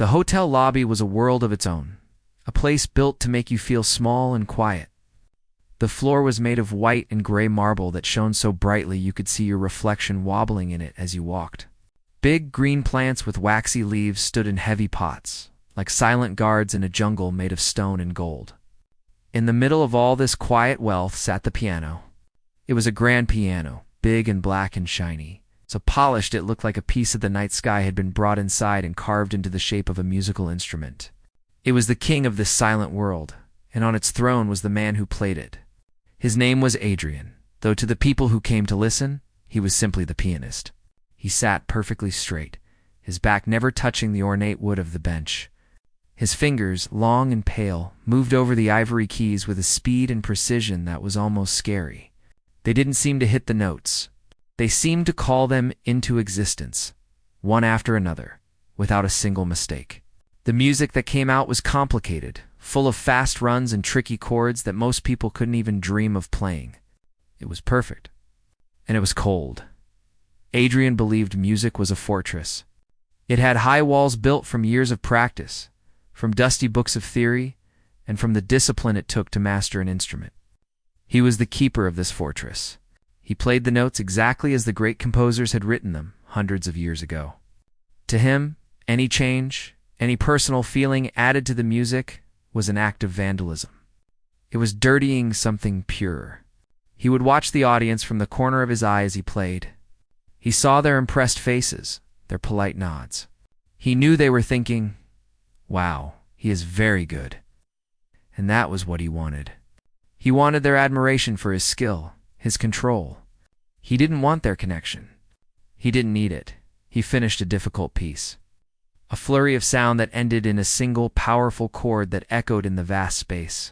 The hotel lobby was a world of its own, a place built to make you feel small and quiet. The floor was made of white and gray marble that shone so brightly you could see your reflection wobbling in it as you walked. Big green plants with waxy leaves stood in heavy pots, like silent guards in a jungle made of stone and gold. In the middle of all this quiet wealth sat the piano. It was a grand piano, big and black and shiny, so polished it looked like a piece of the night sky had been brought inside and carved into the shape of a musical instrument. It was the king of this silent world, and on its throne was the man who played it. His name was Adrian, though to the people who came to listen, he was simply the pianist. He sat perfectly straight, his back never touching the ornate wood of the bench. His fingers, long and pale, moved over the ivory keys with a speed and precision that was almost scary. They didn't seem to hit the notes. They seemed to call them into existence, one after another, without a single mistake. The music that came out was complicated, full of fast runs and tricky chords that most people couldn't even dream of playing. It was perfect. And it was cold. Adrian believed music was a fortress. It had high walls built from years of practice, from dusty books of theory, and from the discipline it took to master an instrument. He was the keeper of this fortress. He played the notes exactly as the great composers had written them hundreds of years ago. To him, any change, any personal feeling added to the music was an act of vandalism. It was dirtying something pure. He would watch the audience from the corner of his eye as he played. He saw their impressed faces, their polite nods. He knew they were thinking, "Wow, he is very good." And that was what he wanted. He wanted their admiration for his skill, his control. He didn't want their connection. He didn't need it. He finished a difficult piece. A flurry of sound that ended in a single powerful chord that echoed in the vast space.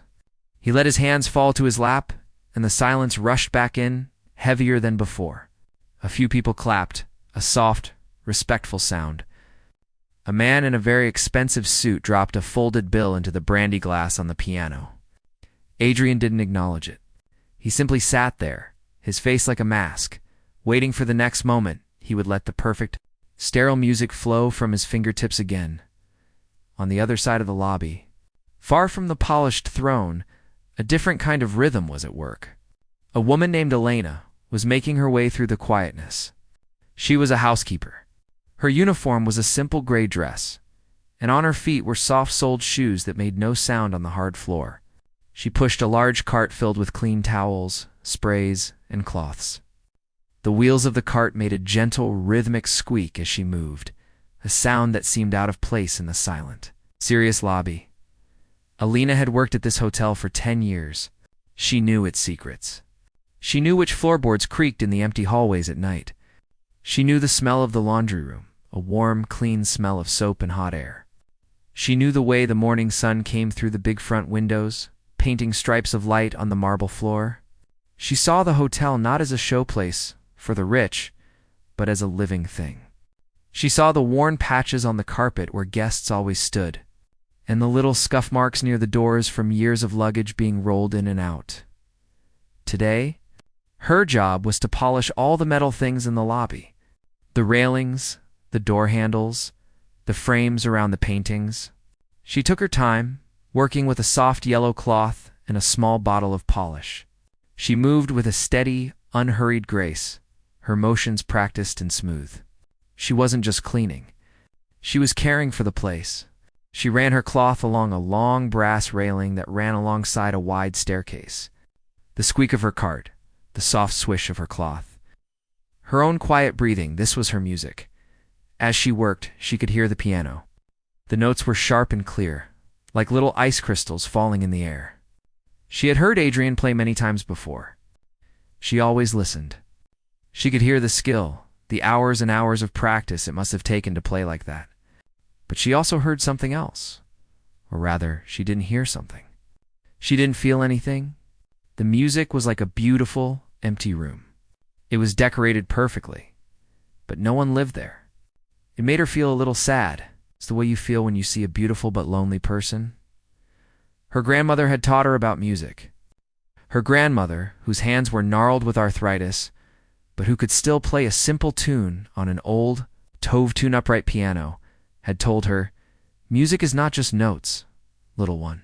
He let his hands fall to his lap, and the silence rushed back in, heavier than before. A few people clapped, a soft, respectful sound. A man in a very expensive suit dropped a folded bill into the brandy glass on the piano. Adrian didn't acknowledge it. He simply sat there, his face like a mask, waiting for the next moment he would let the perfect, sterile music flow from his fingertips again. On the other side of the lobby, far from the polished throne, a different kind of rhythm was at work. A woman named Elena was making her way through the quietness. She was a housekeeper. Her uniform was a simple gray dress, and on her feet were soft-soled shoes that made no sound on the hard floor. She pushed a large cart filled with clean towels, sprays, and cloths. The wheels of the cart made a gentle, rhythmic squeak as she moved, a sound that seemed out of place in the silent, serious lobby. Alina had worked at this hotel for 10 years. She knew its secrets. She knew which floorboards creaked in the empty hallways at night. She knew the smell of the laundry room, a warm, clean smell of soap and hot air. She knew the way the morning sun came through the big front windows, painting stripes of light on the marble floor. She saw the hotel not as a showplace for the rich, but as a living thing. She saw the worn patches on the carpet where guests always stood, and the little scuff marks near the doors from years of luggage being rolled in and out. Today, her job was to polish all the metal things in the lobby. The railings, the door handles, the frames around the paintings. She took her time, working with a soft yellow cloth and a small bottle of polish. She moved with a steady, unhurried grace, her motions practiced and smooth. She wasn't just cleaning. She was caring for the place. She ran her cloth along a long brass railing that ran alongside a wide staircase. The squeak of her cart, the soft swish of her cloth. Her own quiet breathing, this was her music. As she worked, she could hear the piano. The notes were sharp and clear, like little ice crystals falling in the air. She had heard Adrian play many times before. She always listened. She could hear the skill, the hours and hours of practice it must have taken to play like that. But she also heard something else. Or rather, she didn't hear something. She didn't feel anything. The music was like a beautiful, empty room. It was decorated perfectly, but no one lived there. It made her feel a little sad. It's the way you feel when you see a beautiful but lonely person. Her grandmother had taught her about music. Her grandmother, whose hands were gnarled with arthritis, but who could still play a simple tune on an old, Tove tune upright piano, had told her, Music is not just notes, little one.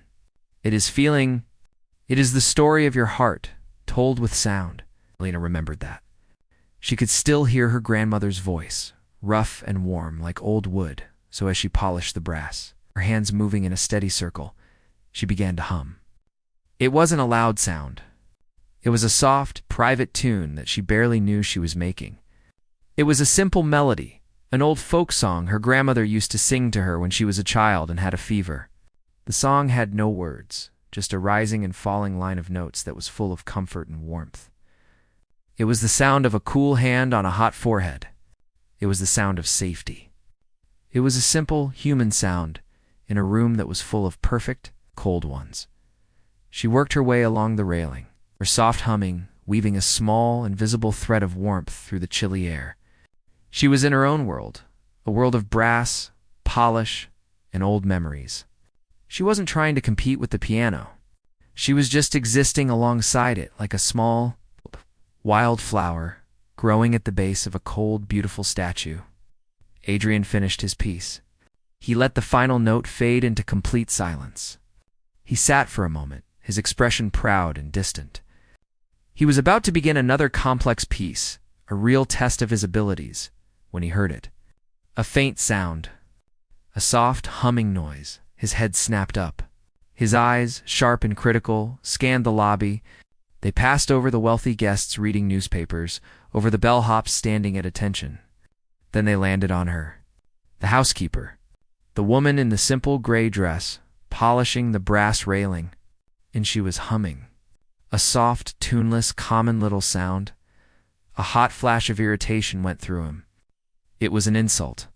It is feeling. It is the story of your heart, told with sound. Alina remembered that. She could still hear her grandmother's voice, rough and warm like old wood, so as she polished the brass, her hands moving in a steady circle, she began to hum. It wasn't a loud sound. It was a soft, private tune that she barely knew she was making. It was a simple melody, an old folk song her grandmother used to sing to her when she was a child and had a fever. The song had no words, just a rising and falling line of notes that was full of comfort and warmth. It was the sound of a cool hand on a hot forehead. It was the sound of safety. It was a simple, human sound in a room that was full of perfect, cold ones. She worked her way along the railing, her soft humming weaving a small, invisible thread of warmth through the chilly air. She was in her own world, a world of brass, polish, and old memories. She wasn't trying to compete with the piano. She was just existing alongside it like a small, wild flower growing at the base of a cold, beautiful statue. Adrian finished his piece. He let the final note fade into complete silence. He sat for a moment, his expression proud and distant. He was about to begin another complex piece, a real test of his abilities, when he heard it. A faint sound, a soft humming noise. His head snapped up. His eyes, sharp and critical, scanned the lobby. They passed over the wealthy guests reading newspapers, over the bellhops standing at attention. Then they landed on her. The housekeeper, the woman in the simple gray dress, polishing the brass railing, and she was humming. A soft, tuneless, common little sound. A hot flash of irritation went through him. It was an insult.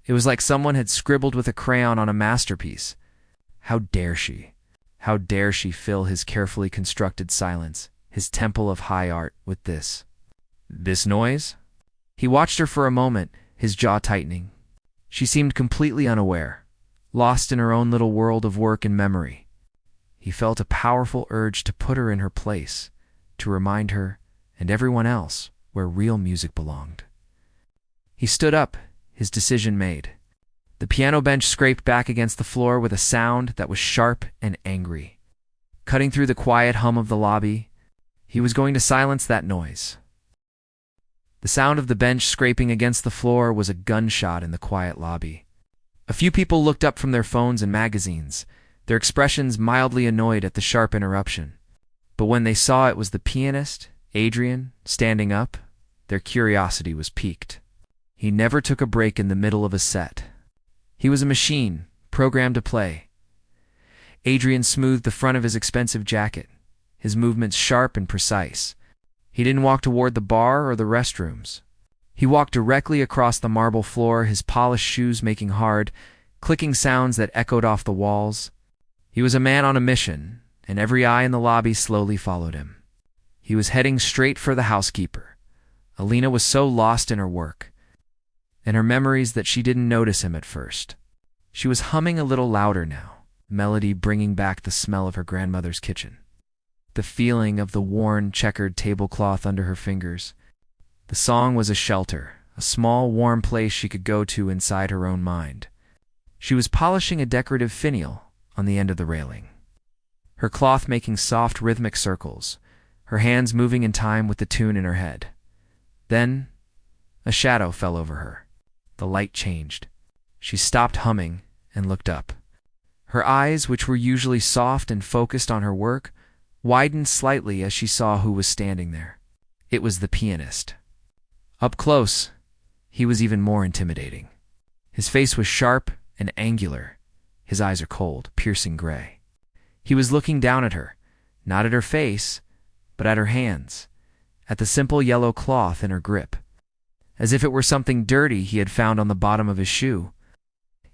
It was like someone had scribbled with a crayon on a masterpiece. How dare she? How dare she fill his carefully constructed silence, his temple of high art, with this? This noise? He watched her for a moment, his jaw tightening. She seemed completely unaware, lost in her own little world of work and memory. He felt a powerful urge to put her in her place, to remind her, and everyone else, where real music belonged. He stood up, his decision made. The piano bench scraped back against the floor with a sound that was sharp and angry. Cutting through the quiet hum of the lobby, he was going to silence that noise. The sound of the bench scraping against the floor was a gunshot in the quiet lobby. A few people looked up from their phones and magazines, their expressions mildly annoyed at the sharp interruption. But when they saw it was the pianist, Adrian, standing up, their curiosity was piqued. He never took a break in the middle of a set. He was a machine, programmed to play. Adrian smoothed the front of his expensive jacket, his movements sharp and precise. He didn't walk toward the bar or the restrooms. He walked directly across the marble floor, his polished shoes making hard, clicking sounds that echoed off the walls. He was a man on a mission, and every eye in the lobby slowly followed him. He was heading straight for the housekeeper. Alina was so lost in her work and her memories that she didn't notice him at first. She was humming a little louder now, melody bringing back the smell of her grandmother's kitchen, the feeling of the worn, checkered tablecloth under her fingers. The song was a shelter, a small, warm place she could go to inside her own mind. She was polishing a decorative finial on the end of the railing, her cloth making soft, rhythmic circles, her hands moving in time with the tune in her head. Then, a shadow fell over her. The light changed. She stopped humming and looked up. Her eyes, which were usually soft and focused on her work, widened slightly as she saw who was standing there. It was the pianist. Up close, he was even more intimidating. His face was sharp and angular. His eyes are cold, piercing gray. He was looking down at her, not at her face, but at her hands, at the simple yellow cloth in her grip, as if it were something dirty he had found on the bottom of his shoe.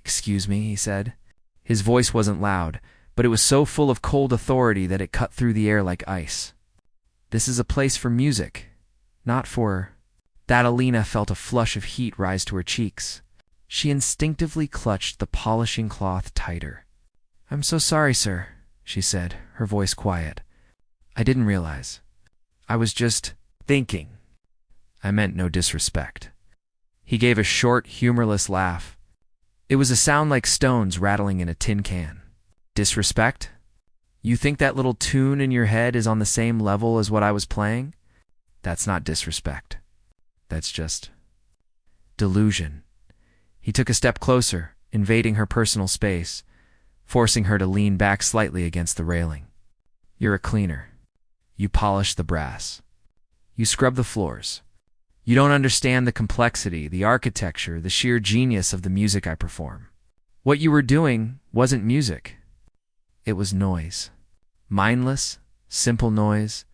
"Excuse me," he said. His voice wasn't loud, but it was so full of cold authority that it cut through the air like ice. "This is a place for music, not for—" That Alina felt a flush of heat rise to her cheeks. She instinctively clutched the polishing cloth tighter. "I'm so sorry, sir," she said, her voice quiet. "I didn't realize. I was just thinking. I meant no disrespect." He gave a short, humorless laugh. It was a sound like stones rattling in a tin can. Disrespect? You think that little tune in your head is on the same level as what I was playing? That's not disrespect. That's just delusion. He took a step closer, invading her personal space, forcing her to lean back slightly against the railing. You're a cleaner. You polish the brass. You scrub the floors. You don't understand the complexity, the architecture, the sheer genius of the music I perform. What you were doing wasn't music. It was noise. Mindless, simple noise.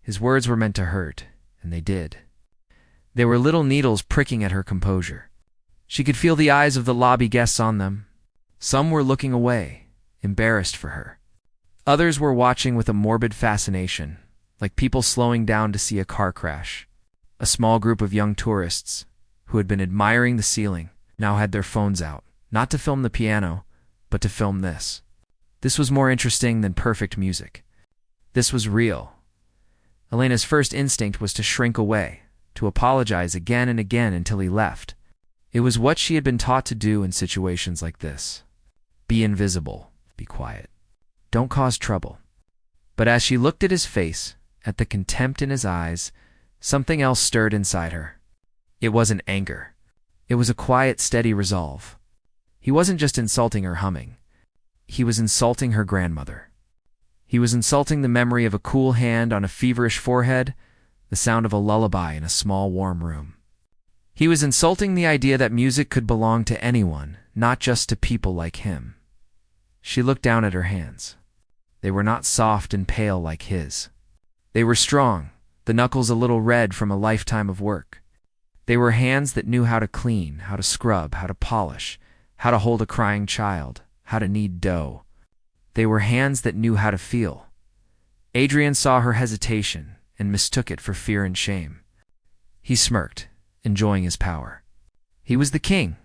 His words were meant to hurt, and they did. They were little needles pricking at her composure. She could feel the eyes of the lobby guests on them. Some were looking away, embarrassed for her. Others were watching with a morbid fascination, like people slowing down to see a car crash. A small group of young tourists, who had been admiring the ceiling, now had their phones out, not to film the piano, but to film this. This was more interesting than perfect music. This was real. Elena's first instinct was to shrink away, to apologize again and again until he left. It was what she had been taught to do in situations like this. Be invisible, be quiet. Don't cause trouble. But as she looked at his face, at the contempt in his eyes, something else stirred inside her. It wasn't anger. It was a quiet, steady resolve. He wasn't just insulting her humming. He was insulting her grandmother. He was insulting the memory of a cool hand on a feverish forehead, the sound of a lullaby in a small, warm room. He was insulting the idea that music could belong to anyone, not just to people like him. She looked down at her hands. They were not soft and pale like his. They were strong, the knuckles a little red from a lifetime of work. They were hands that knew how to clean, how to scrub, how to polish, how to hold a crying child, how to knead dough. They were hands that knew how to feel. Adrian saw her hesitation and mistook it for fear and shame. He smirked, enjoying his power. He was the king,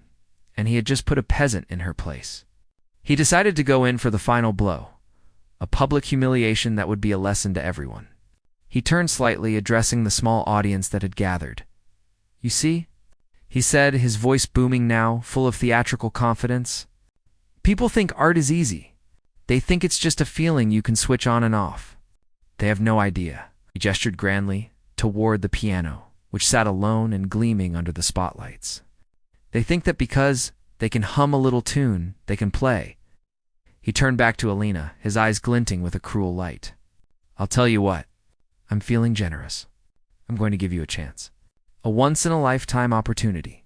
and he had just put a peasant in her place. He decided to go in for the final blow, a public humiliation that would be a lesson to everyone. He turned slightly, addressing the small audience that had gathered. You see, he said, his voice booming now, full of theatrical confidence. People think art is easy. They think it's just a feeling you can switch on and off. They have no idea. He gestured grandly toward the piano, which sat alone and gleaming under the spotlights. They think that because they can hum a little tune, they can play. He turned back to Alina, his eyes glinting with a cruel light. I'll tell you what. I'm feeling generous. I'm going to give you a chance. A once-in-a-lifetime opportunity.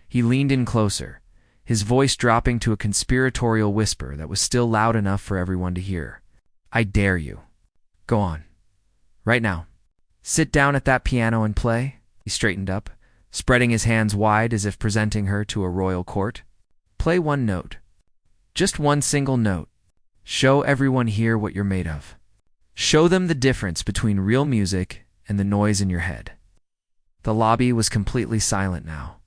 He leaned in closer, his voice dropping to a conspiratorial whisper that was still loud enough for everyone to hear. I dare you. Go on. Right now. Sit down at that piano and play. He straightened up, spreading his hands wide as if presenting her to a royal court. Play one note. Just one single note. Show everyone here what you're made of. Show them the difference between real music and the noise in your head. The lobby was completely silent now.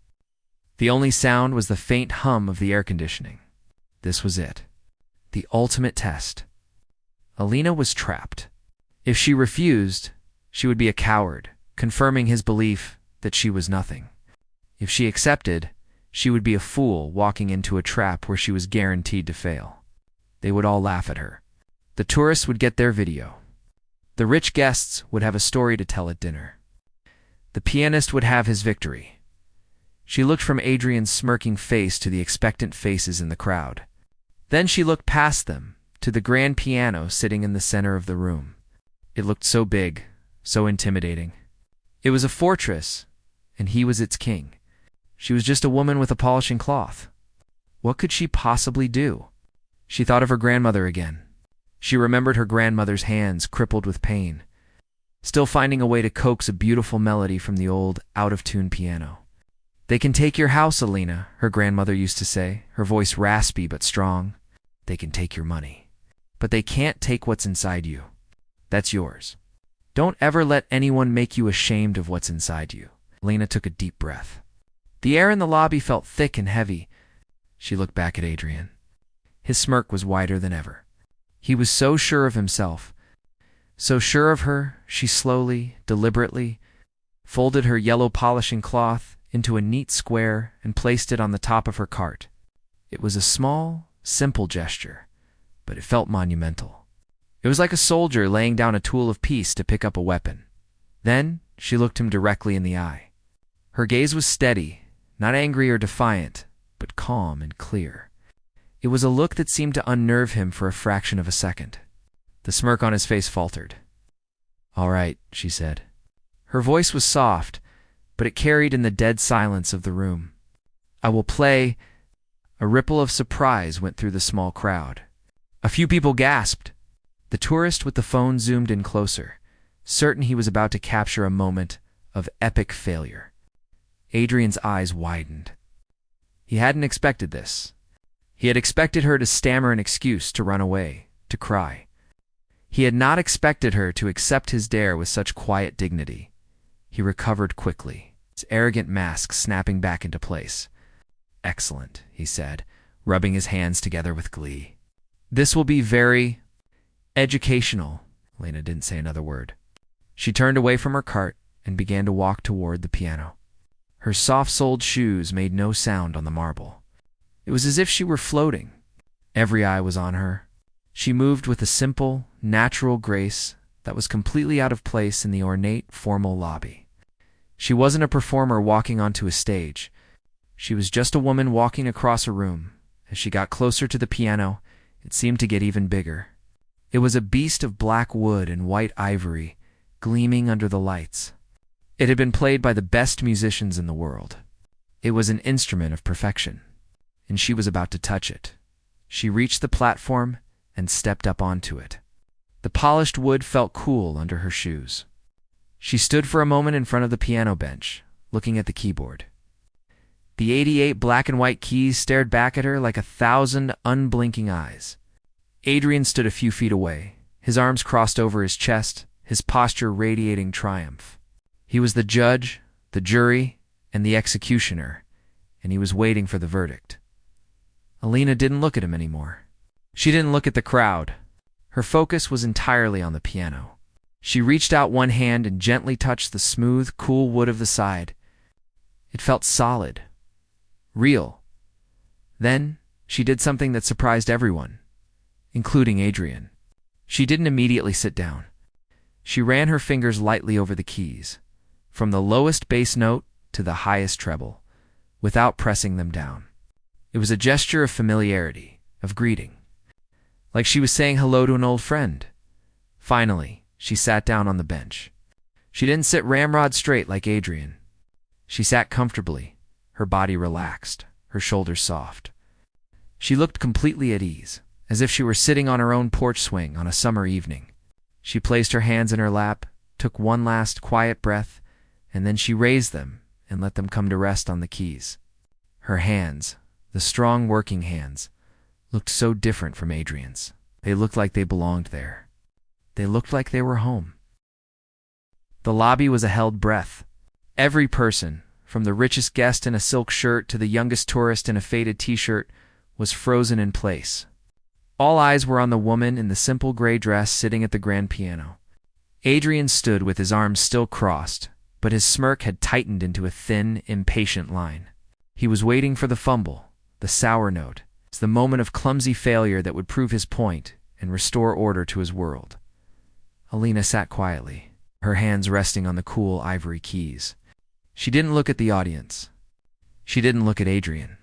The only sound was the faint hum of the air conditioning. This was it. The ultimate test. Alina was trapped. If she refused, she would be a coward, confirming his belief that she was nothing. If she accepted, she would be a fool walking into a trap where she was guaranteed to fail. They would all laugh at her. The tourists would get their video. The rich guests would have a story to tell at dinner. The pianist would have his victory. She looked from Adrian's smirking face to the expectant faces in the crowd. Then she looked past them to the grand piano sitting in the center of the room. It looked so big, so intimidating. It was a fortress, and he was its king. She was just a woman with a polishing cloth. What could she possibly do? She thought of her grandmother again. She remembered her grandmother's hands crippled with pain, still finding a way to coax a beautiful melody from the old, out-of-tune piano. They can take your house, Alina, her grandmother used to say, her voice raspy but strong. They can take your money, but they can't take what's inside you. That's yours. Don't ever let anyone make you ashamed of what's inside you. Alina took a deep breath. The air in the lobby felt thick and heavy. She looked back at Adrian. His smirk was wider than ever. He was so sure of himself. So sure of her, she slowly, deliberately, folded her yellow polishing cloth into a neat square and placed it on the top of her cart, It was a small, simple gesture, but it felt monumental. It was like a soldier laying down a tool of peace to pick up a weapon. Then she looked him directly in the eye. Her gaze was steady, not angry or defiant, but calm and clear. It was a look that seemed to unnerve him for a fraction of a second. The smirk on his face faltered. "All right," she said. Her voice was soft, but it carried in the dead silence of the room. "I will play." A ripple of surprise went through the small crowd. A few people gasped. The tourist with the phone zoomed in closer, certain he was about to capture a moment of epic failure. Adrian's eyes widened. He hadn't expected this. He had expected her to stammer an excuse, to run away, to cry. He had not expected her to accept his dare with such quiet dignity. He recovered quickly, his arrogant mask snapping back into place. "Excellent," he said, rubbing his hands together with glee. "This will be very educational." Lena didn't say another word. She turned away from her cart and began to walk toward the piano. Her soft-soled shoes made no sound on the marble. It was as if she were floating. Every eye was on her. She moved with a simple, natural grace that was completely out of place in the ornate, formal lobby. She wasn't a performer walking onto a stage. She was just a woman walking across a room. As she got closer to the piano, it seemed to get even bigger. It was a beast of black wood and white ivory, gleaming under the lights. It had been played by the best musicians in the world. It was an instrument of perfection, and she was about to touch it. She reached the platform and stepped up onto it. The polished wood felt cool under her shoes. She stood for a moment in front of the piano bench, looking at the keyboard. The 88 black and white keys stared back at her like 1,000 unblinking eyes. Adrian stood a few feet away, his arms crossed over his chest, his posture radiating triumph. He was the judge, the jury, and the executioner, and he was waiting for the verdict. Alina didn't look at him anymore. She didn't look at the crowd. Her focus was entirely on the piano. She reached out one hand and gently touched the smooth, cool wood of the side. It felt solid, real. Then she did something that surprised everyone, including Adrian. She didn't immediately sit down. She ran her fingers lightly over the keys, from the lowest bass note to the highest treble, without pressing them down. It was a gesture of familiarity, of greeting, like she was saying hello to an old friend. Finally, she sat down on the bench. She didn't sit ramrod straight like Adrian. She sat comfortably, her body relaxed, her shoulders soft. She looked completely at ease, as if she were sitting on her own porch swing on a summer evening. She placed her hands in her lap, took one last quiet breath, and then she raised them and let them come to rest on the keys. Her hands, the strong working hands, looked so different from Adrian's. They looked like they belonged there. They looked like they were home. The lobby was a held breath. Every person, from the richest guest in a silk shirt to the youngest tourist in a faded t-shirt, was frozen in place. All eyes were on the woman in the simple gray dress sitting at the grand piano. Adrian stood with his arms still crossed, but his smirk had tightened into a thin, impatient line. He was waiting for the fumble, the sour note, the moment of clumsy failure that would prove his point and restore order to his world. Alina sat quietly, her hands resting on the cool ivory keys. She didn't look at the audience. She didn't look at Adrian.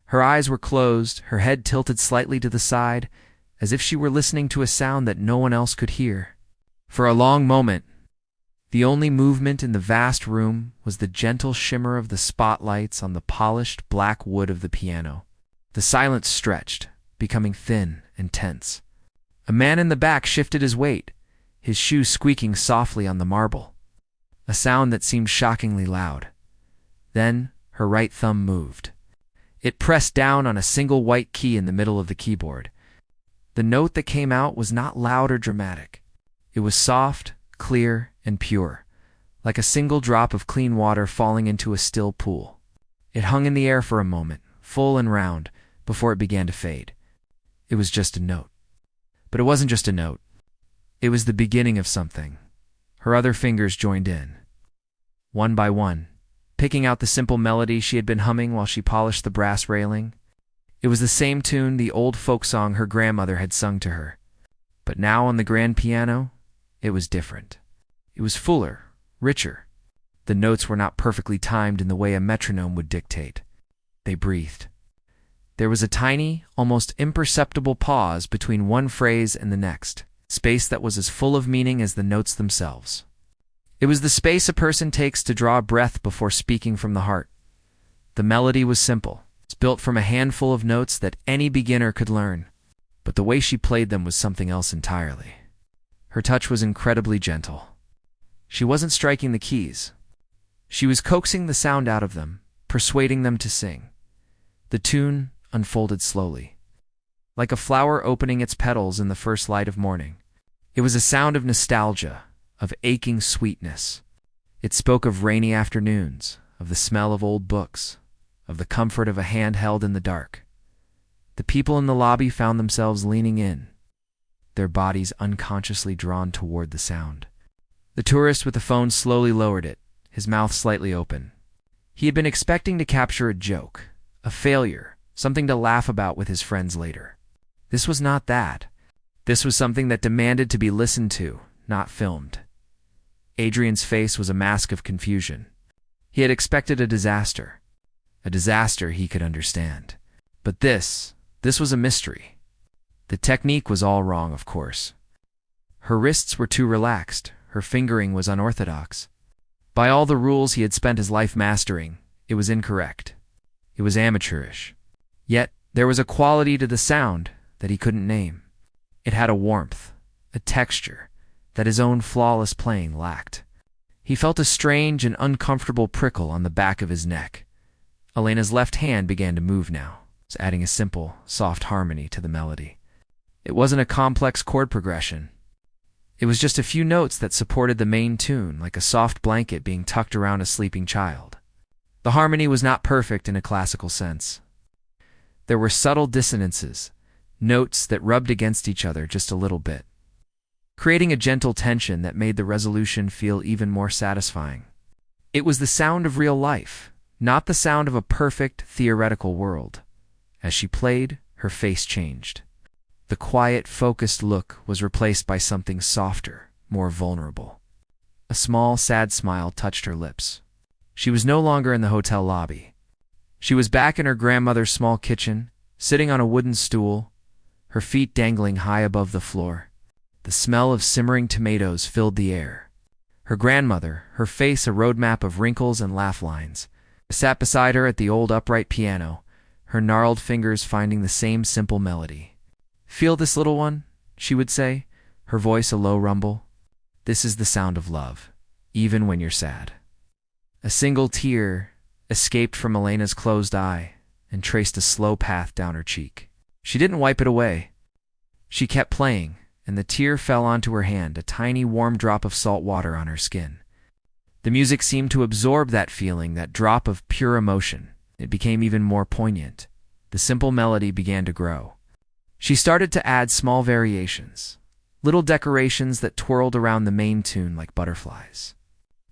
Her eyes were closed, her head tilted slightly to the side, as if she were listening to a sound that no one else could hear. For a long moment, the only movement in the vast room was the gentle shimmer of the spotlights on the polished black wood of the piano. The silence stretched, becoming thin and tense. A man in the back shifted his weight, his shoes squeaking softly on the marble, a sound that seemed shockingly loud. Then her right thumb moved. It pressed down on a single white key in the middle of the keyboard. The note that came out was not loud or dramatic. It was soft, clear, and pure, like a single drop of clean water falling into a still pool. It hung in the air for a moment, full and round, before it began to fade. It was just a note. But it wasn't just a note. It was the beginning of something. Her other fingers joined in, one by one, picking out the simple melody she had been humming while she polished the brass railing. It was the same tune, the old folk song her grandmother had sung to her. But now on the grand piano, it was different. It was fuller, richer. The notes were not perfectly timed in the way a metronome would dictate. They breathed. There was a tiny, almost imperceptible pause between one phrase and the next, space that was as full of meaning as the notes themselves. It was the space a person takes to draw a breath before speaking from the heart. The melody was simple. It's built from a handful of notes that any beginner could learn, but the way she played them was something else entirely. Her touch was incredibly gentle. She wasn't striking the keys. She was coaxing the sound out of them, persuading them to sing. The tune unfolded slowly, like a flower opening its petals in the first light of morning. It was a sound of nostalgia, of aching sweetness. It spoke of rainy afternoons, of the smell of old books, of the comfort of a hand held in the dark. The people in the lobby found themselves leaning in, their bodies unconsciously drawn toward the sound. The tourist with the phone slowly lowered it, his mouth slightly open. He had been expecting to capture a joke, a failure, something to laugh about with his friends later. This was not that. This was something that demanded to be listened to, not filmed. Adrian's face was a mask of confusion. He had expected a disaster he could understand. But this was a mystery. The technique was all wrong, of course. Her wrists were too relaxed, her fingering was unorthodox. By all the rules he had spent his life mastering, it was incorrect. It was amateurish. Yet there was a quality to the sound that he couldn't name. It had a warmth, a texture, that his own flawless playing lacked. He felt a strange and uncomfortable prickle on the back of his neck. Elena's left hand began to move now, adding a simple, soft harmony to the melody. It wasn't a complex chord progression. It was just a few notes that supported the main tune, like a soft blanket being tucked around a sleeping child. The harmony was not perfect in a classical sense. There were subtle dissonances, notes that rubbed against each other just a little bit, creating a gentle tension that made the resolution feel even more satisfying. It was the sound of real life, not the sound of a perfect, theoretical world. As she played, her face changed. The quiet, focused look was replaced by something softer, more vulnerable. A small, sad smile touched her lips. She was no longer in the hotel lobby. She was back in her grandmother's small kitchen, sitting on a wooden stool, her feet dangling high above the floor. The smell of simmering tomatoes filled the air. Her grandmother, her face a roadmap of wrinkles and laugh lines, sat beside her at the old upright piano, her gnarled fingers finding the same simple melody. "Feel this, little one," she would say, her voice a low rumble. "This is the sound of love, even when you're sad." A single tear escaped from Elena's closed eye and traced a slow path down her cheek. She didn't wipe it away. She kept playing, and the tear fell onto her hand, a tiny warm drop of salt water on her skin. The music seemed to absorb that feeling, that drop of pure emotion. It became even more poignant. The simple melody began to grow. She started to add small variations, little decorations that twirled around the main tune like butterflies.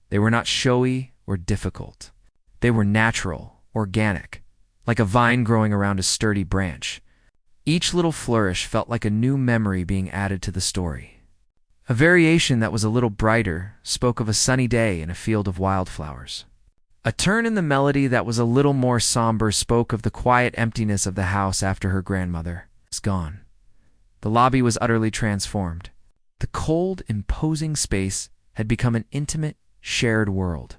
They were not showy or difficult. They were natural, organic, like a vine growing around a sturdy branch. Each little flourish felt like a new memory being added to the story. A variation that was a little brighter spoke of a sunny day in a field of wildflowers. A turn in the melody that was a little more somber spoke of the quiet emptiness of the house after her grandmother was gone. The lobby was utterly transformed. The cold, imposing space had become an intimate, shared world.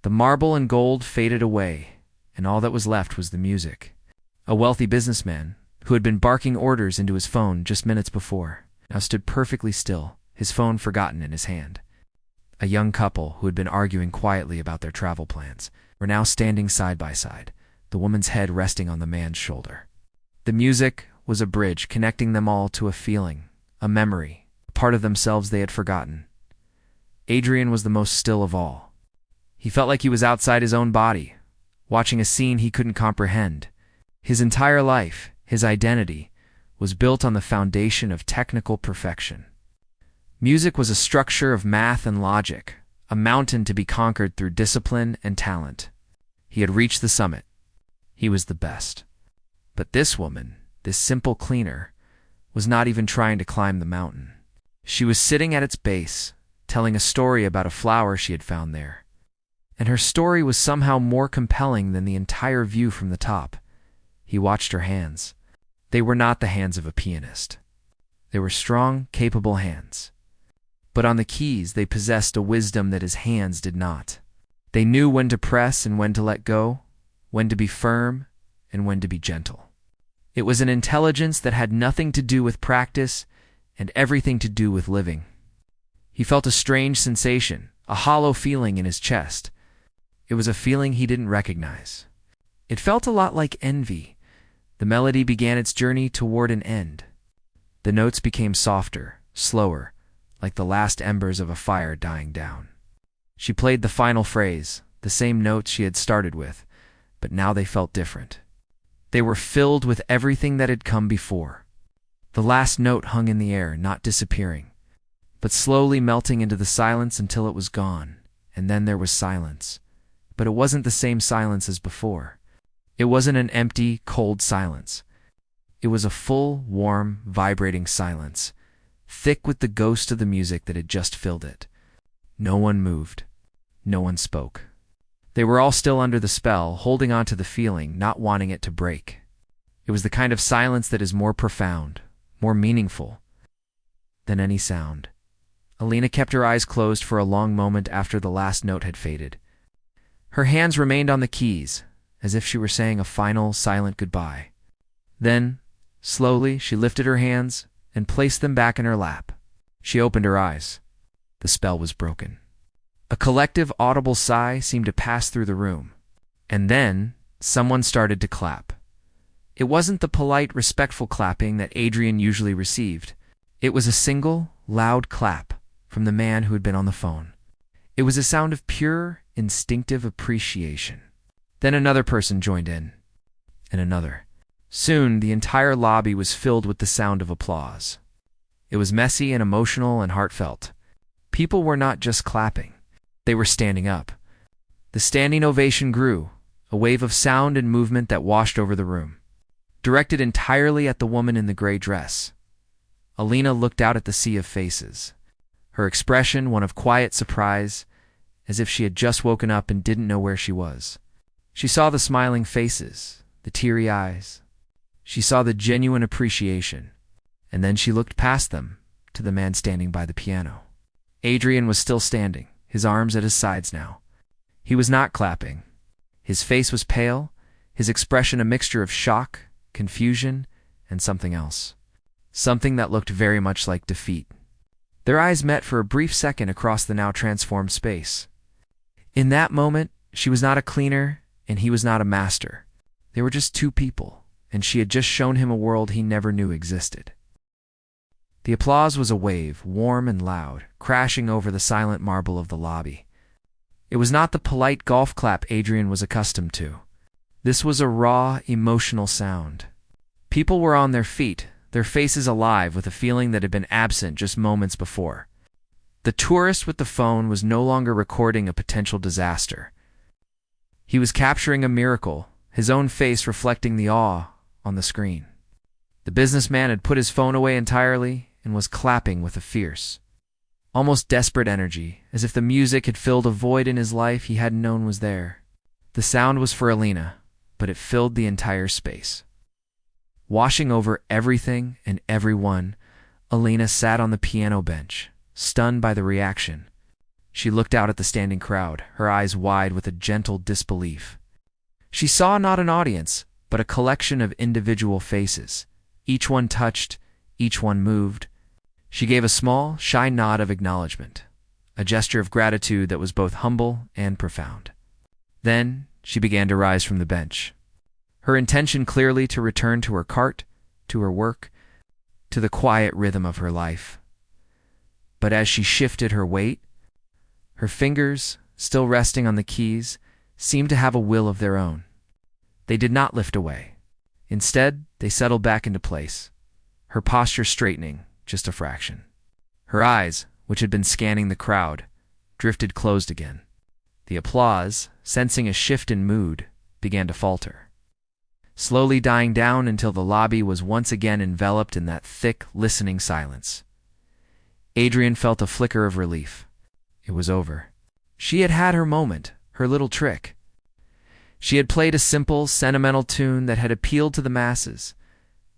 The marble and gold faded away, and all that was left was the music. A wealthy businessman, who had been barking orders into his phone just minutes before, now stood perfectly still, his phone forgotten in his hand. A young couple, who had been arguing quietly about their travel plans, were now standing side by side, the woman's head resting on the man's shoulder. The music was a bridge connecting them all to a feeling, a memory, a part of themselves they had forgotten. Adrian was the most still of all. He felt like he was outside his own body, watching a scene he couldn't comprehend. His entire life, his identity, was built on the foundation of technical perfection. Music was a structure of math and logic, a mountain to be conquered through discipline and talent. He had reached the summit. He was the best. But this woman, this simple cleaner, was not even trying to climb the mountain. She was sitting at its base, telling a story about a flower she had found there. And her story was somehow more compelling than the entire view from the top. He watched her hands. They were not the hands of a pianist. They were strong, capable hands. But on the keys, they possessed a wisdom that his hands did not. They knew when to press and when to let go, when to be firm and when to be gentle. It was an intelligence that had nothing to do with practice and everything to do with living. He felt a strange sensation, a hollow feeling in his chest. It was a feeling he didn't recognize. It felt a lot like envy. The melody began its journey toward an end. The notes became softer, slower, like the last embers of a fire dying down. She played the final phrase, the same notes she had started with, but now they felt different. They were filled with everything that had come before. The last note hung in the air, not disappearing, but slowly melting into the silence until it was gone, and then there was silence. But it wasn't the same silence as before. It wasn't an empty, cold silence. It was a full, warm, vibrating silence, thick with the ghost of the music that had just filled it. No one moved. No one spoke. They were all still under the spell, holding on to the feeling, not wanting it to break. It was the kind of silence that is more profound, more meaningful than any sound. Alina kept her eyes closed for a long moment after the last note had faded. Her hands remained on the keys, as if she were saying a final, silent goodbye. Then, slowly, she lifted her hands and placed them back in her lap. She opened her eyes. The spell was broken. A collective, audible sigh seemed to pass through the room. And then, someone started to clap. It wasn't the polite, respectful clapping that Adrian usually received. It was a single, loud clap from the man who had been on the phone. It was a sound of pure, instinctive appreciation. Then another person joined in, and another. Soon, the entire lobby was filled with the sound of applause. It was messy and emotional and heartfelt. People were not just clapping. They were standing up. The standing ovation grew, a wave of sound and movement that washed over the room, directed entirely at the woman in the gray dress. Alina looked out at the sea of faces, her expression one of quiet surprise, as if she had just woken up and didn't know where she was. She saw the smiling faces, the teary eyes. She saw the genuine appreciation, and then she looked past them to the man standing by the piano. Adrian was still standing, his arms at his sides now. He was not clapping. His face was pale, his expression a mixture of shock, confusion, and something else. Something that looked very much like defeat. Their eyes met for a brief second across the now transformed space. In that moment, she was not a cleaner, and he was not a master. They were just two people, and she had just shown him a world he never knew existed. The applause was a wave, warm and loud, crashing over the silent marble of the lobby. It was not the polite golf clap Adrian was accustomed to. This was a raw, emotional sound. People were on their feet, their faces alive with a feeling that had been absent just moments before. The tourist with the phone was no longer recording a potential disaster. He was capturing a miracle, his own face reflecting the awe on the screen. The businessman had put his phone away entirely and was clapping with a fierce, almost desperate energy, as if the music had filled a void in his life he hadn't known was there. The sound was for Alina, but it filled the entire space. Washing over everything and everyone, Alina sat on the piano bench, stunned by the reaction. She looked out at the standing crowd, her eyes wide with a gentle disbelief. She saw not an audience, but a collection of individual faces, each one touched, each one moved. She gave a small, shy nod of acknowledgement, a gesture of gratitude that was both humble and profound. Then she began to rise from the bench, her intention clearly to return to her cart, to her work, to the quiet rhythm of her life. But as she shifted her weight, her fingers, still resting on the keys, seemed to have a will of their own. They did not lift away. Instead, they settled back into place, her posture straightening just a fraction. Her eyes, which had been scanning the crowd, drifted closed again. The applause, sensing a shift in mood, began to falter. slowly dying down until the lobby was once again enveloped in that thick, listening silence. Adrian felt a flicker of relief. It was over. She had had her moment, her little trick. She had played a simple, sentimental tune that had appealed to the masses,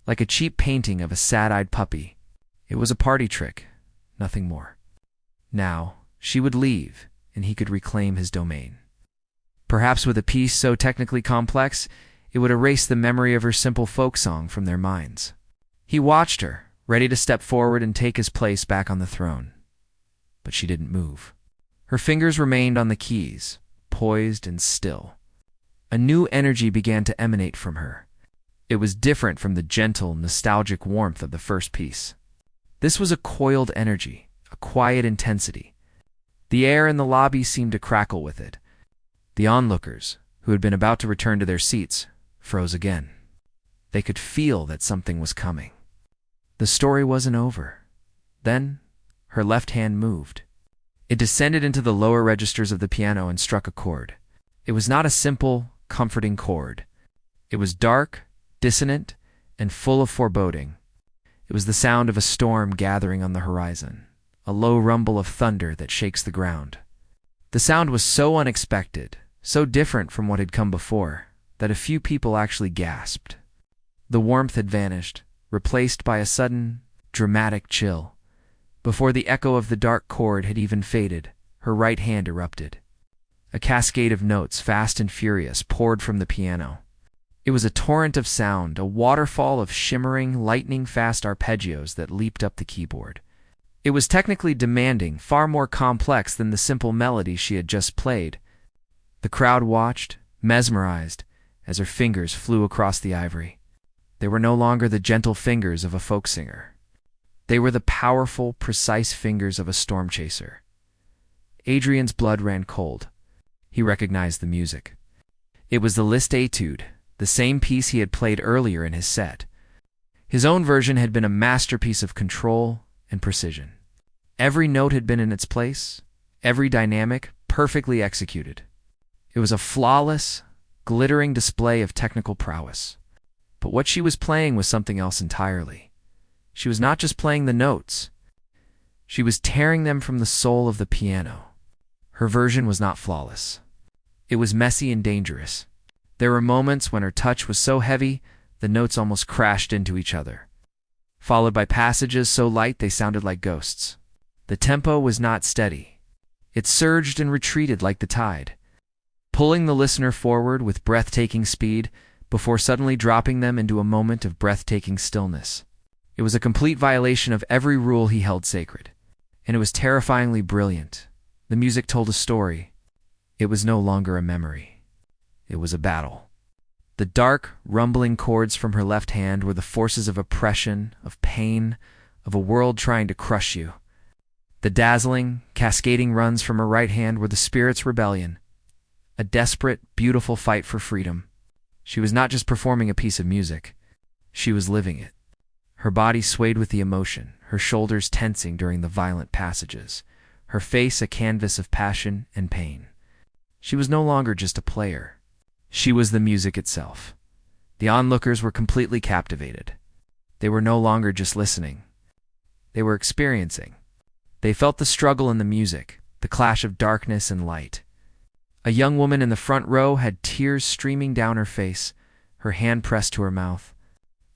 like a cheap painting of a sad-eyed puppy. It was a party trick, nothing more. Now, she would leave, and he could reclaim his domain. Perhaps with a piece so technically complex, it would erase the memory of her simple folk song from their minds. He watched her, ready to step forward and take his place back on the throne. But she didn't move. Her fingers remained on the keys, poised and still. A new energy began to emanate from her. It was different from the gentle, nostalgic warmth of the first piece. This was a coiled energy, a quiet intensity. The air in the lobby seemed to crackle with it. The onlookers, who had been about to return to their seats, froze again. They could feel that something was coming. The story wasn't over. Then, her left hand moved. It descended into the lower registers of the piano and struck a chord. It was not a simple, comforting chord. It was dark, dissonant, and full of foreboding. It was the sound of a storm gathering on the horizon, a low rumble of thunder that shakes the ground. The sound was so unexpected, so different from what had come before, that a few people actually gasped. The warmth had vanished, replaced by a sudden, dramatic chill. Before the echo of the dark chord had even faded, her right hand erupted. A cascade of notes, fast and furious, poured from the piano. It was a torrent of sound, a waterfall of shimmering, lightning-fast arpeggios that leaped up the keyboard. It was technically demanding, far more complex than the simple melody she had just played. The crowd watched, mesmerized, as her fingers flew across the ivory. They were no longer the gentle fingers of a folk singer. They were the powerful, precise fingers of a storm chaser. Adrian's blood ran cold. He recognized the music. It was the Liszt Etude, the same piece he had played earlier in his set. His own version had been a masterpiece of control and precision. Every note had been in its place, every dynamic perfectly executed. It was a flawless, glittering display of technical prowess. But what she was playing was something else entirely. She was not just playing the notes. She was tearing them from the soul of the piano. Her version was not flawless. It was messy and dangerous. There were moments when her touch was so heavy, the notes almost crashed into each other, followed by passages so light they sounded like ghosts. The tempo was not steady. It surged and retreated like the tide, pulling the listener forward with breathtaking speed before suddenly dropping them into a moment of breathtaking stillness. It was a complete violation of every rule he held sacred, and it was terrifyingly brilliant. The music told a story. It was no longer a memory. It was a battle. The dark, rumbling chords from her left hand were the forces of oppression, of pain, of a world trying to crush you. The dazzling, cascading runs from her right hand were the spirit's rebellion, a desperate, beautiful fight for freedom. She was not just performing a piece of music. She was living it. Her body swayed with the emotion, her shoulders tensing during the violent passages, her face a canvas of passion and pain. She was no longer just a player. She was the music itself. The onlookers were completely captivated. They were no longer just listening. They were experiencing. They felt the struggle in the music, the clash of darkness and light. A young woman in the front row had tears streaming down her face, her hand pressed to her mouth.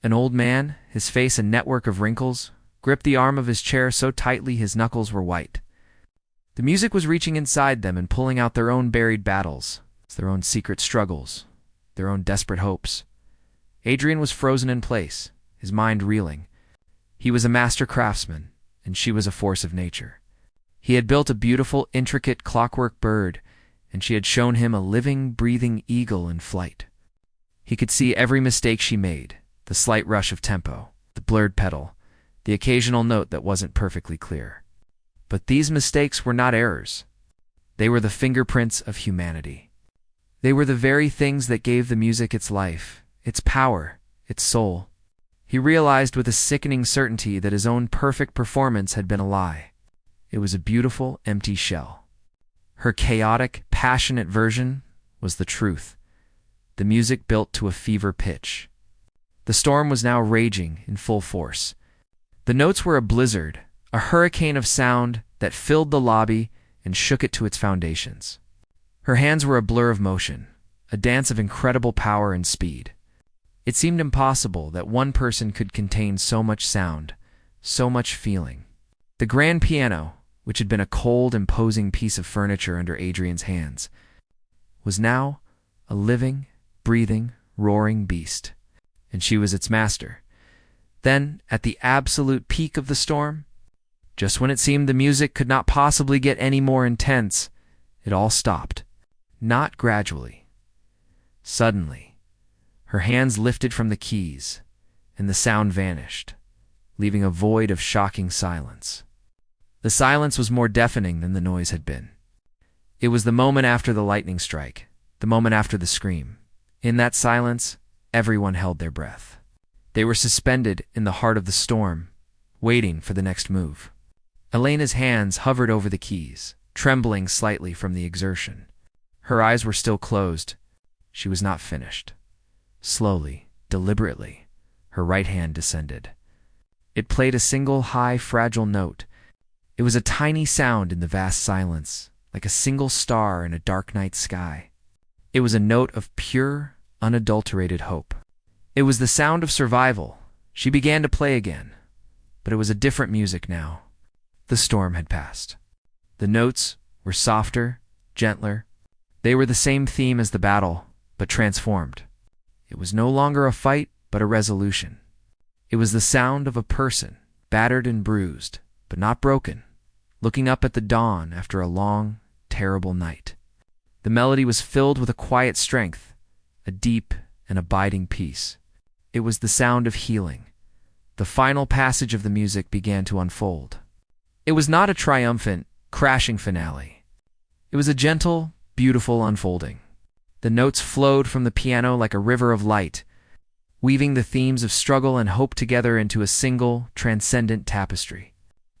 An old man, his face a network of wrinkles, gripped the arm of his chair so tightly his knuckles were white. The music was reaching inside them and pulling out their own buried battles, their own secret struggles, their own desperate hopes. Adrian was frozen in place, his mind reeling. He was a master craftsman, and she was a force of nature. He had built a beautiful, intricate clockwork bird, and she had shown him a living, breathing eagle in flight. He could see every mistake she made, the slight rush of tempo, the blurred pedal, the occasional note that wasn't perfectly clear. But these mistakes were not errors. They were the fingerprints of humanity. They were the very things that gave the music its life, its power, its soul. He realized with a sickening certainty that his own perfect performance had been a lie. It was a beautiful, empty shell. Her chaotic, passionate version was the truth. the music built to a fever pitch. The storm was now raging in full force. The notes were a blizzard, a hurricane of sound that filled the lobby and shook it to its foundations. Her hands were a blur of motion, a dance of incredible power and speed. It seemed impossible that one person could contain so much sound, so much feeling. The grand piano, which had been a cold, imposing piece of furniture under Adrian's hands, was now a living, breathing, roaring beast, and she was its master. Then, at the absolute peak of the storm, just when it seemed the music could not possibly get any more intense, it all stopped. Not gradually. Suddenly, her hands lifted from the keys, and the sound vanished, leaving a void of shocking silence. The silence was more deafening than the noise had been. It was the moment after the lightning strike, the moment after the scream. In that silence, everyone held their breath. They were suspended in the heart of the storm, waiting for the next move. Elena's hands hovered over the keys, trembling slightly from the exertion. Her eyes were still closed. She was not finished. Slowly, deliberately, her right hand descended. It played a single high, fragile note. It was a tiny sound in the vast silence, like a single star in a dark night sky. It was a note of pure, unadulterated hope. It was the sound of survival. She began to play again, but it was a different music now. The storm had passed. The notes were softer, gentler. They were the same theme as the battle, but transformed. It was no longer a fight, but a resolution. It was the sound of a person, battered and bruised, but not broken, looking up at the dawn after a long, terrible night. The melody was filled with a quiet strength, a deep and abiding peace. It was the sound of healing. The final passage of the music began to unfold. It was not a triumphant, crashing finale. It was a gentle, beautiful unfolding. The notes flowed from the piano like a river of light, weaving the themes of struggle and hope together into a single, transcendent tapestry.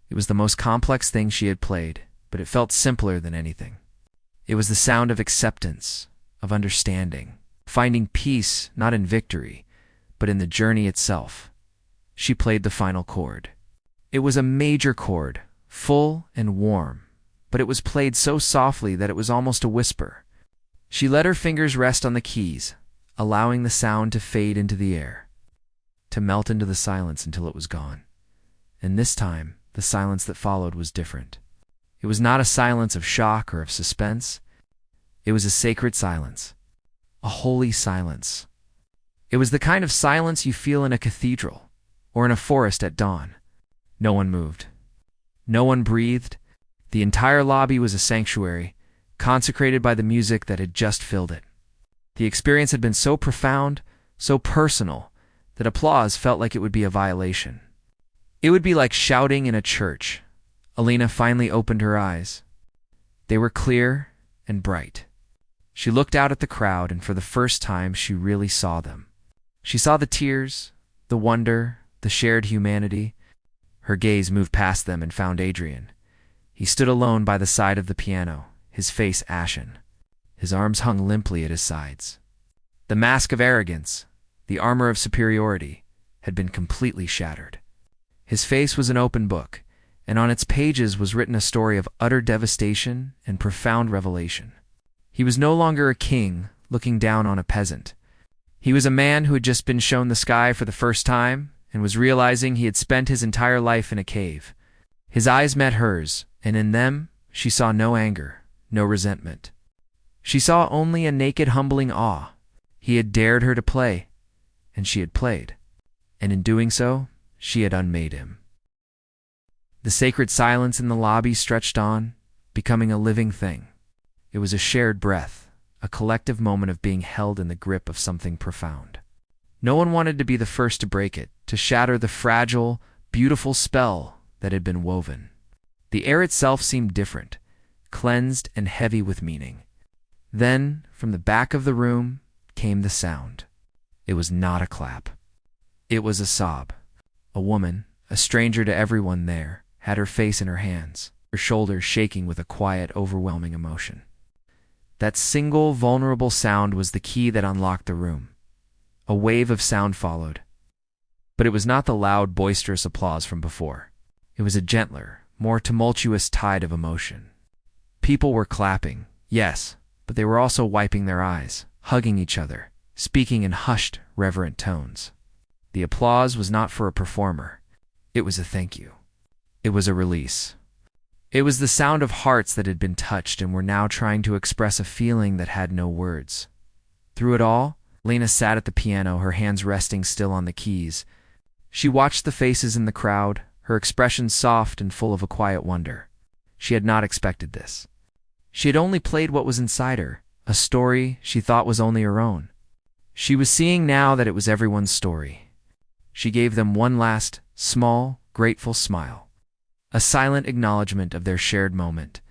It was the most complex thing she had played, but it felt simpler than anything. It was the sound of acceptance, of understanding, finding peace not in victory, but in the journey itself. She played the final chord. It was a major chord, full and warm, but it was played so softly that it was almost a whisper. She let her fingers rest on the keys, allowing the sound to fade into the air, to melt into the silence until it was gone. And this time, the silence that followed was different. It was not a silence of shock or of suspense. It was a sacred silence, a holy silence. It was the kind of silence you feel in a cathedral or in a forest at dawn. No one moved. No one breathed. The entire lobby was a sanctuary, consecrated by the music that had just filled it. The experience had been so profound, so personal, that applause felt like it would be a violation. It would be like shouting in a church. Elena finally opened her eyes. They were clear and bright. She looked out at the crowd, and for the first time she really saw them. She saw the tears, the wonder, the shared humanity. Her gaze moved past them and found Adrian. He stood alone by the side of the piano, his face ashen. His arms hung limply at his sides. The mask of arrogance, the armor of superiority, had been completely shattered. His face was an open book, and on its pages was written a story of utter devastation and profound revelation. He was no longer a king looking down on a peasant. He was a man who had just been shown the sky for the first time and was realizing he had spent his entire life in a cave. His eyes met hers, and in them she saw no anger, no resentment. She saw only a naked, humbling awe. He had dared her to play, and she had played, and in doing so, she had unmade him. The sacred silence in the lobby stretched on, becoming a living thing. It was a shared breath, a collective moment of being held in the grip of something profound. No one wanted to be the first to break it, to shatter the fragile, beautiful spell that had been woven. The air itself seemed different, cleansed and heavy with meaning. Then, from the back of the room, came the sound. It was not a clap. It was a sob. A woman, a stranger to everyone there, had her face in her hands, her shoulders shaking with a quiet, overwhelming emotion. That single, vulnerable sound was the key that unlocked the room. A wave of sound followed. But it was not the loud, boisterous applause from before. It was a gentler, more tumultuous tide of emotion. People were clapping, yes, but they were also wiping their eyes, hugging each other, speaking in hushed, reverent tones. The applause was not for a performer. It was a thank you. It was a release. It was the sound of hearts that had been touched and were now trying to express a feeling that had no words. Through it all, Lena sat at the piano, her hands resting still on the keys. She watched the faces in the crowd, her expression soft and full of a quiet wonder. She had not expected this. She had only played what was inside her, a story she thought was only her own. She was seeing now that it was everyone's story. She gave them one last, small, grateful smile, a silent acknowledgement of their shared moment.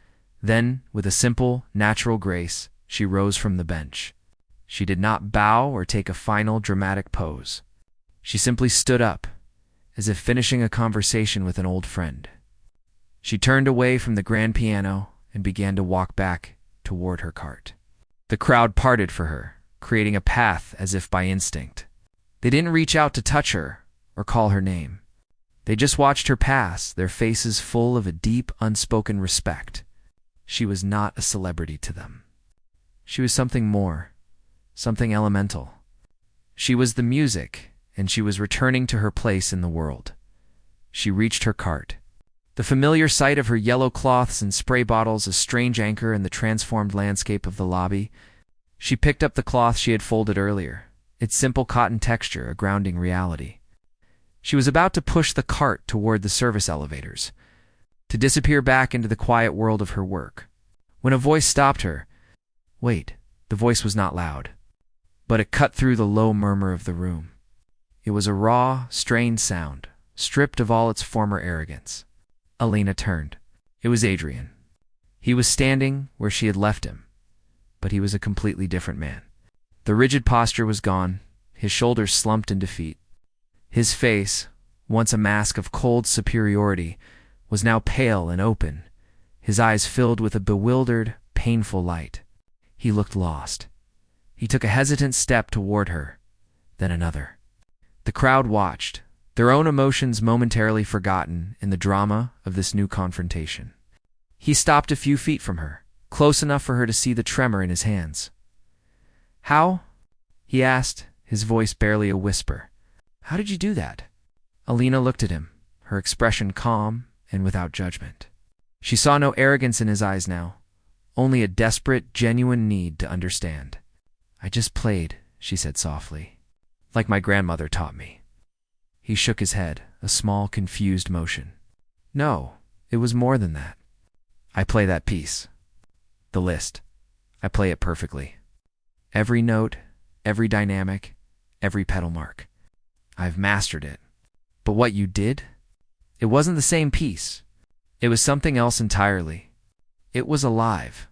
Then, with a simple, natural grace, she rose from the bench. She did not bow or take a final, dramatic pose. She simply stood up, as if finishing a conversation with an old friend. She turned away from the grand piano and began to walk back toward her cart. The crowd parted for her, creating a path as if by instinct. They didn't reach out to touch her or call her name. They just watched her pass, their faces full of a deep, unspoken respect. She was not a celebrity to them. She was something more, something elemental. She was the music, and she was returning to her place in the world. She reached her cart. The familiar sight of her yellow cloths and spray bottles a strange anchor in the transformed landscape of the lobby. She picked up the cloth she had folded earlier, its simple cotton texture a grounding reality. She was about to push the cart toward the service elevators, to disappear back into the quiet world of her work, when a voice stopped her. Wait, the voice was not loud, but it cut through the low murmur of the room. It was a raw, strained sound, stripped of all its former arrogance. Alina turned. It was Adrian. He was standing where she had left him, but he was a completely different man. The rigid posture was gone, his shoulders slumped in defeat. His face, once a mask of cold superiority, was now pale and open, his eyes filled with a bewildered, painful light. He looked lost. He took a hesitant step toward her, then another. The crowd watched, their own emotions momentarily forgotten in the drama of this new confrontation. He stopped a few feet from her, close enough for her to see the tremor in his hands. "How?" he asked, his voice barely a whisper. "How did you do that?" Alina looked at him, her expression calm and without judgment. She saw no arrogance in his eyes now, only a desperate, genuine need to understand. "I just played," she said softly, "like my grandmother taught me." He shook his head, a small, confused motion. "No, it was more than that. I play that piece. The Liszt. I play it perfectly. Every note, every dynamic, every pedal mark. I've mastered it. But what you did? It wasn't the same piece. It was something else entirely. It was alive."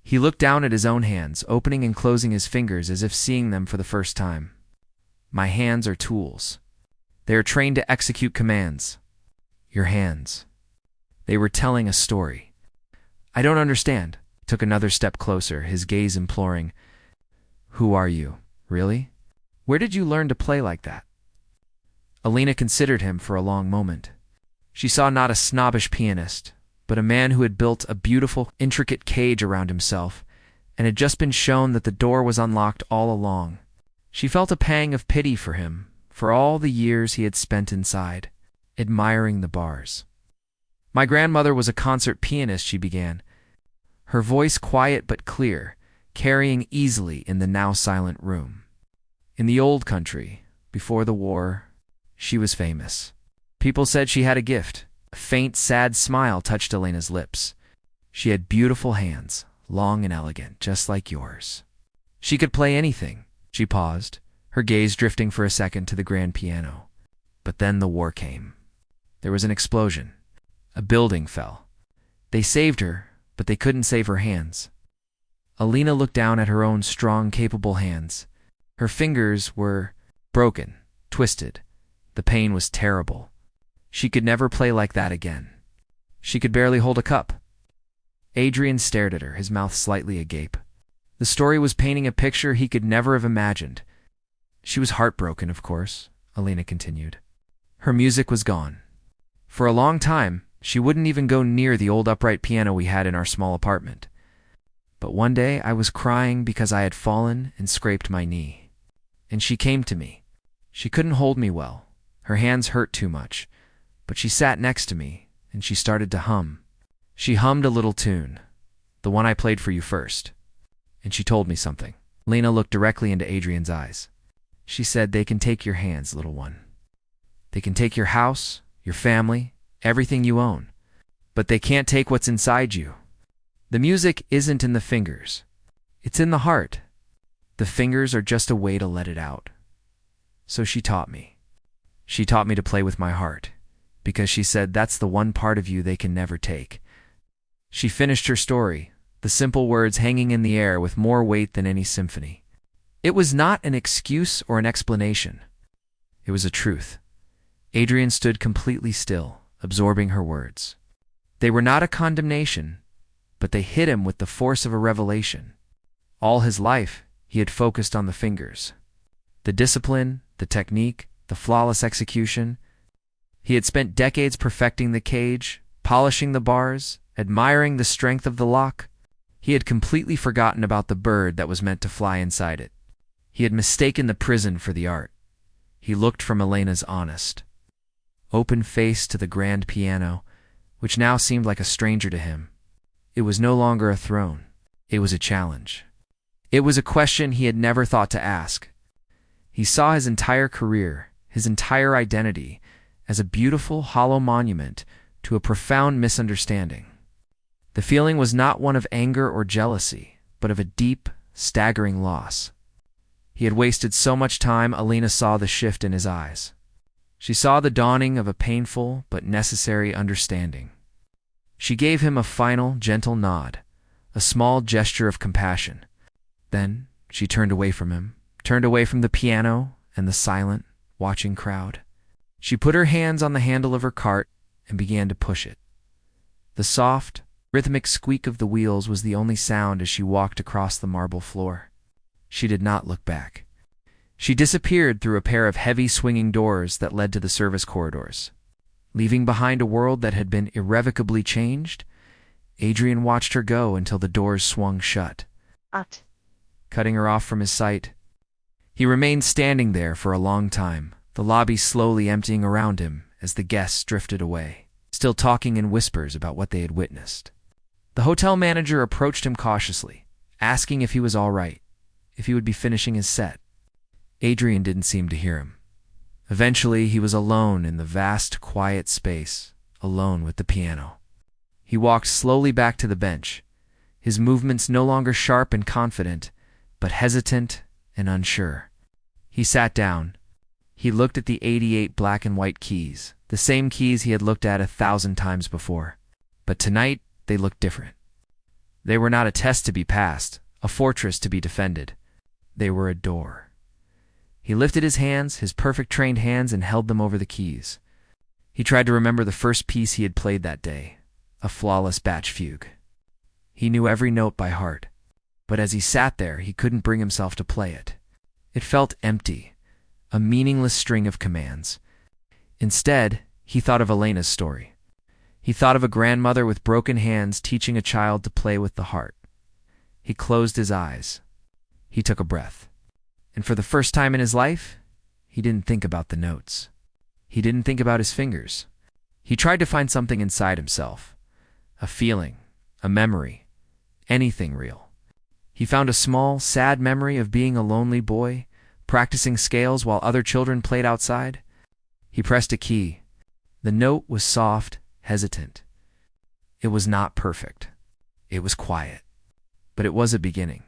He looked down at his own hands, opening and closing his fingers as if seeing them for the first time. "My hands are tools. They are trained to execute commands. Your hands. They were telling a story." "I don't understand." Took another step closer, his gaze imploring. "Who are you, really? Where did you learn to play like that?" Alina considered him for a long moment. She saw not a snobbish pianist, but a man who had built a beautiful, intricate cage around himself, and had just been shown that the door was unlocked all along. She felt a pang of pity for him, for all the years he had spent inside, admiring the bars. "My grandmother was a concert pianist," she began, her voice quiet but clear, carrying easily in the now silent room. "In the old country, before the war, she was famous. People said she had a gift." A faint, sad smile touched Elena's lips. "She had beautiful hands, long and elegant, just like yours. She could play anything." She paused, her gaze drifting for a second to the grand piano. But then the war came. There was an explosion. A building fell. They saved her, but they couldn't save her hands. Alina looked down at her own strong, capable hands. Her fingers were broken, twisted. The pain was terrible. She could never play like that again. She could barely hold a cup. Adrian stared at her, his mouth slightly agape. The story was painting a picture he could never have imagined. She was heartbroken, of course, Elena continued. Her music was gone. For a long time, she wouldn't even go near the old upright piano we had in our small apartment. But one day I was crying because I had fallen and scraped my knee. And she came to me. She couldn't hold me well. Her hands hurt too much. But she sat next to me, and she started to hum. She hummed a little tune, the one I played for you first. And she told me something. Lena looked directly into Adrian's eyes. She said, "They can take your hands, little one. They can take your house, your family, everything you own. But they can't take what's inside you. The music isn't in the fingers. It's in the heart. The fingers are just a way to let it out." So she taught me. She taught me to play with my heart, because she said that's the one part of you they can never take. She finished her story, the simple words hanging in the air with more weight than any symphony. It was not an excuse or an explanation. It was a truth. Adrian stood completely still, absorbing her words. They were not a condemnation, but they hit him with the force of a revelation. All his life, he had focused on the fingers. The discipline, the technique, the flawless execution. He had spent decades perfecting the cage, polishing the bars, admiring the strength of the lock. He had completely forgotten about the bird that was meant to fly inside it. He had mistaken the prison for the art. He looked from Elena's honest, open face to the grand piano, which now seemed like a stranger to him. It was no longer a throne. It was a challenge. It was a question he had never thought to ask. He saw his entire career, his entire identity, as a beautiful, hollow monument to a profound misunderstanding. The feeling was not one of anger or jealousy, but of a deep, staggering loss. He had wasted so much time. Elena saw the shift in his eyes. She saw the dawning of a painful but necessary understanding. She gave him a final, gentle nod, a small gesture of compassion. Then she turned away from him, turned away from the piano and the silent, watching crowd. She put her hands on the handle of her cart and began to push it. The soft, rhythmic squeak of the wheels was the only sound as she walked across the marble floor. She did not look back. She disappeared through a pair of heavy swinging doors that led to the service corridors. Leaving behind a world that had been irrevocably changed, Adrian watched her go until the doors swung shut, cutting her off from his sight. He remained standing there for a long time, the lobby slowly emptying around him as the guests drifted away, still talking in whispers about what they had witnessed. The hotel manager approached him cautiously, asking if he was all right, if he would be finishing his set. Adrian didn't seem to hear him. Eventually, he was alone in the vast, quiet space, alone with the piano. He walked slowly back to the bench, his movements no longer sharp and confident, but hesitant and unsure. He sat down. He looked at the 88 black and white keys, the same keys he had looked at 1,000 times before. But tonight, they looked different. They were not a test to be passed, a fortress to be defended. They were a door. He lifted his hands, his perfect trained hands, and held them over the keys. He tried to remember the first piece he had played that day, a flawless Bach fugue. He knew every note by heart, but as he sat there, he couldn't bring himself to play it. It felt empty, a meaningless string of commands. Instead, he thought of Elena's story. He thought of a grandmother with broken hands teaching a child to play with the heart. He closed his eyes. He took a breath. And for the first time in his life, he didn't think about the notes. He didn't think about his fingers. He tried to find something inside himself, a feeling, a memory, anything real. He found a small, sad memory of being a lonely boy, practicing scales while other children played outside. He pressed a key. The note was soft, hesitant. It was not perfect. It was quiet. But it was a beginning.